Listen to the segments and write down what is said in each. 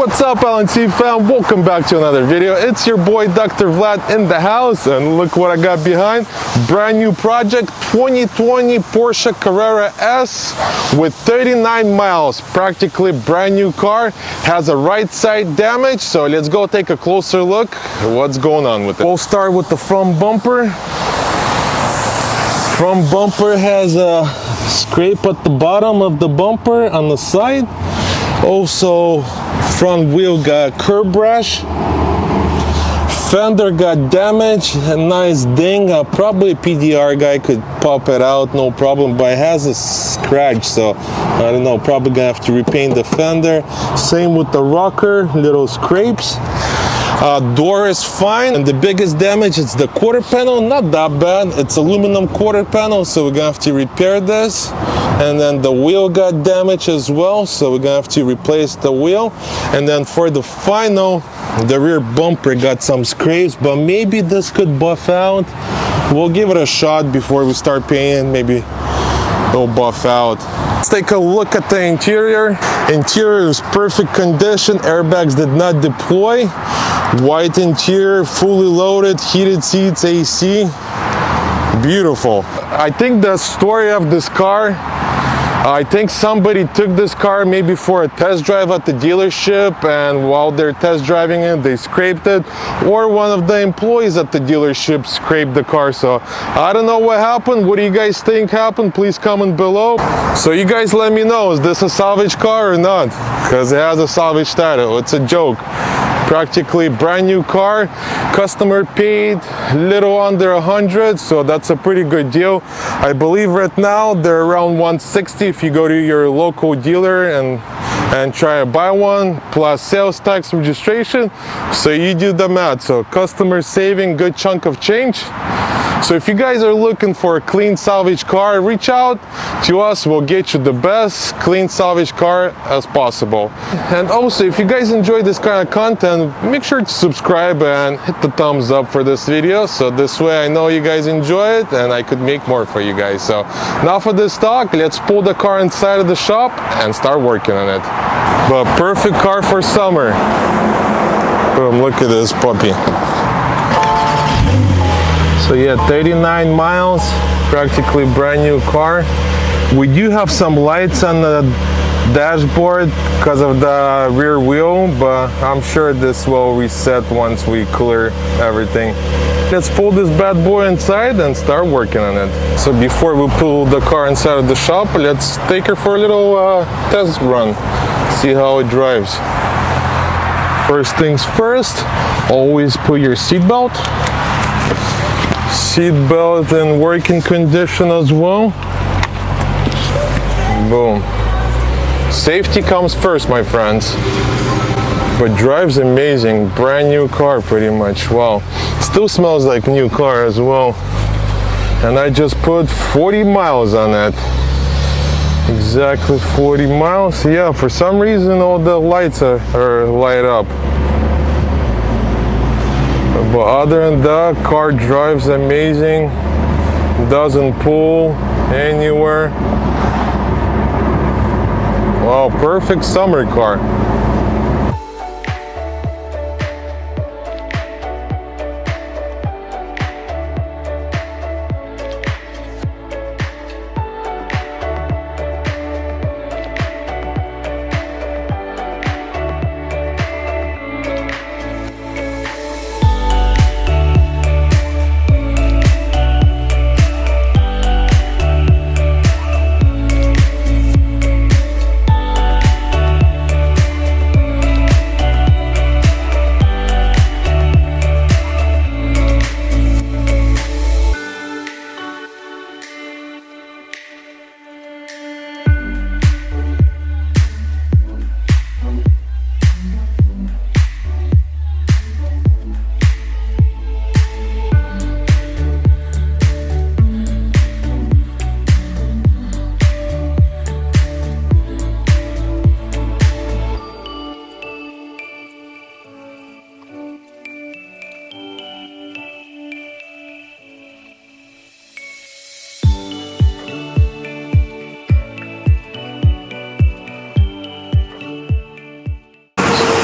What's up, LNC fam? Welcome back to another video. It's your boy Dr. Vlad in the house, and look what I got behind. Brand new project, 2020 Porsche Carrera S with 39 miles. Practically brand new car. Has a right side damage, so let's go take a closer look at what's going on with it. We'll start with the front bumper. Front bumper has a scrape at the bottom of the bumper on the side. Also, front wheel got curb rash. Fender got damage, a nice ding. Probably a PDR guy could pop it out, no problem, but it has a scratch, so I don't know, probably gonna have to repaint the fender. Same with the rocker, little scrapes. Door is fine, and the biggest damage is the quarter panel. Not that bad, it's aluminum quarter panel, so we're gonna have to repair this. And then the wheel got damaged as well, so we're gonna have to replace the wheel. And then for the final, the rear bumper got some scrapes, but maybe this could buff out. We'll give it a shot before we start painting. Maybe it'll buff out. Let's take a look at the interior. Interior is perfect condition. Airbags did not deploy. White interior, fully loaded, heated seats, AC. Beautiful. I think the story of this car, I think somebody took this car maybe for a test drive at the dealership, and while they're test driving it, they scraped it, or one of the employees at the dealership scraped the car. So I don't know what happened. What do you guys think happened? Please comment below. So you guys let me know, is this a salvage car or not? Because it has a salvage title. It's a joke. Practically brand new car. Customer paid little under 100, so that's a pretty good deal. I believe right now they're around 160 if you go to your local dealer and try to buy one, plus sales tax, registration. So you do the math. So customer saving good chunk of change. So if you guys are looking for a clean salvage car, reach out to us. We'll get you the best clean salvage car as possible. And also, if you guys enjoy this kind of content, make sure to subscribe and hit the thumbs up for this video. So this way I know you guys enjoy it and I could make more for you guys. So now for this talk, let's pull the car inside of the shop and start working on it. But perfect car for summer. Boom, look at this puppy. So yeah, 39 miles, practically brand new car. We do have some lights on the dashboard because of the rear wheel, but I'm sure this will reset once we clear everything. Let's pull this bad boy inside and start working on it. So before we pull the car inside of the shop, let's take her for a little test run, see how it drives. First things first, always put your seatbelt. Seatbelt in working condition as well. Boom. Safety comes first, my friends. But drives amazing. Brand new car pretty much. Wow. Still smells like new car as well. And I just put 40 miles on it. Exactly 40 miles. Yeah, for some reason all the lights are light up. But other than that, car drives amazing, doesn't pull anywhere. Wow, perfect summer car.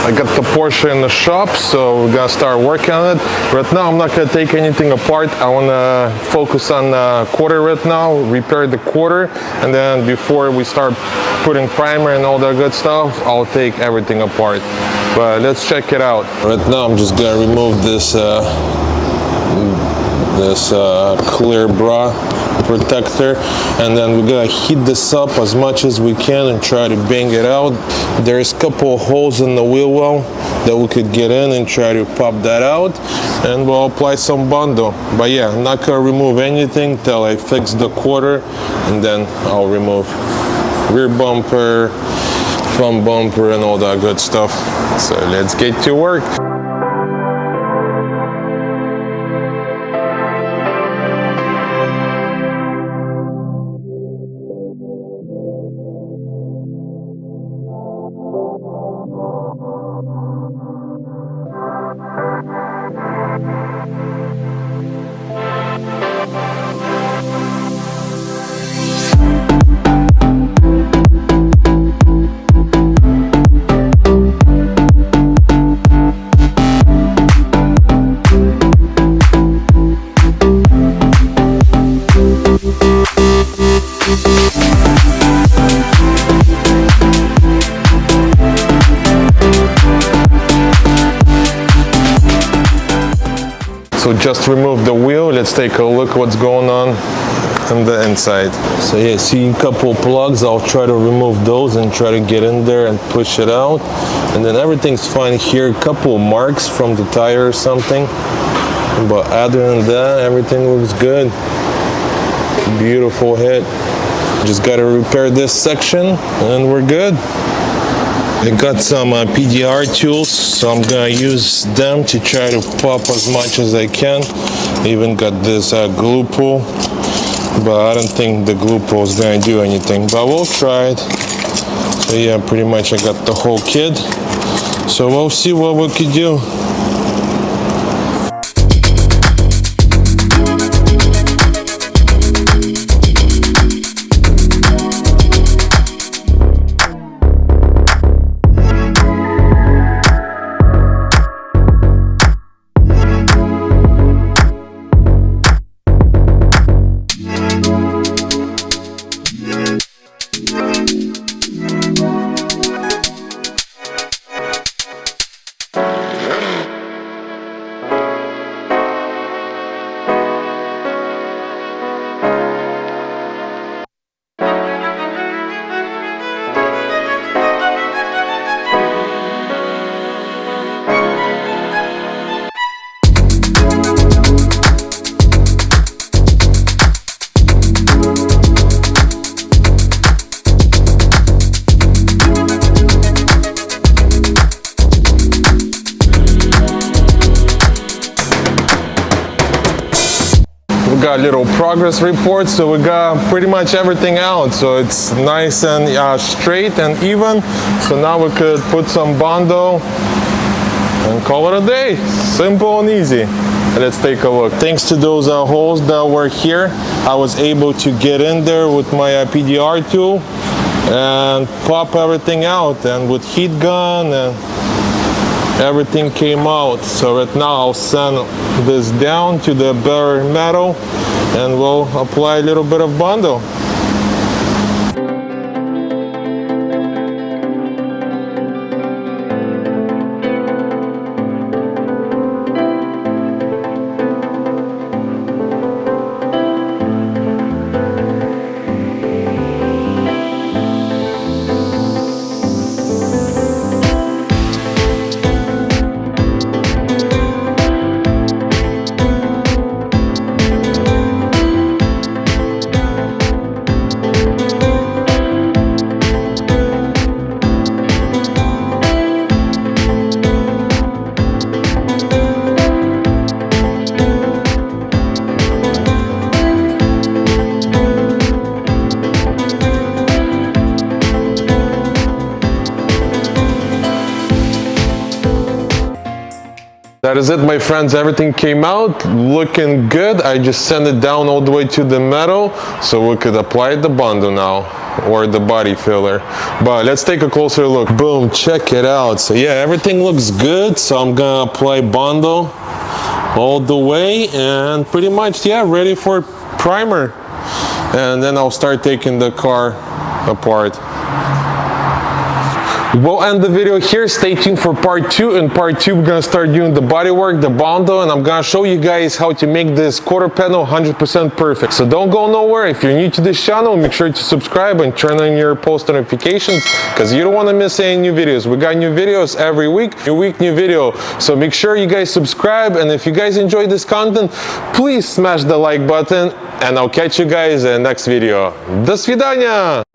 I got the Porsche in the shop, so we're gonna start working on it. Right now, I'm not gonna take anything apart. I wanna focus on the quarter right now, repair the quarter, and then before we start putting primer and all that good stuff, I'll take everything apart. But let's check it out. Right now, I'm just gonna remove this clear bra protector, and then we're gonna heat this up as much as we can and try to bang it out. There's a couple of holes in the wheel well that we could get in and try to pop that out, and we'll apply some Bondo. But yeah, I'm not gonna remove anything till I fix the quarter, and then I'll remove rear bumper, front bumper, and all that good stuff. So let's get to work. So just remove the wheel. Let's take a look what's going on the inside. So yeah, see a couple plugs. I'll try to remove those and try to get in there and push it out. And then everything's fine here. A couple marks from the tire or something. But other than that, everything looks good. Beautiful hit. Just gotta repair this section and we're good. I got some PDR tools, so I'm gonna use them to try to pop as much as I can. I even got this glue pull, but I don't think the glue pull is gonna do anything, but we'll try it. So yeah, pretty much I got the whole kit. So we'll see what we could do. Got a little progress report, so we got pretty much everything out, so it's nice and straight and even. So now we could put some Bondo and call it a day. Simple and easy. Let's take a look. Thanks to those holes that were here, I was able to get in there with my PDR tool and pop everything out, and with heat gun and everything came out. So right now I'll send this down to the bare metal and we'll apply a little bit of Bondo. That is it, my friends. Everything came out looking good. I just sent it down all the way to the metal so we could apply the Bondo now. or the body filler. But let's take a closer look. Boom, check it out. So yeah, everything looks good. So I'm gonna apply Bondo all the way, and pretty much, yeah, ready for primer. And then I'll start taking the car apart. We'll end the video here. Stay tuned for part 2. In part 2, we're gonna start doing the bodywork, the Bondo, and I'm gonna show you guys how to make this quarter panel 100% perfect. So don't go nowhere. If you're new to this channel, make sure to subscribe and turn on your post notifications, because you don't want to miss any new videos. We got new videos every week, new video. So make sure you guys subscribe, and if you guys enjoy this content, please smash the like button, and I'll catch you guys in the next video. До свидания!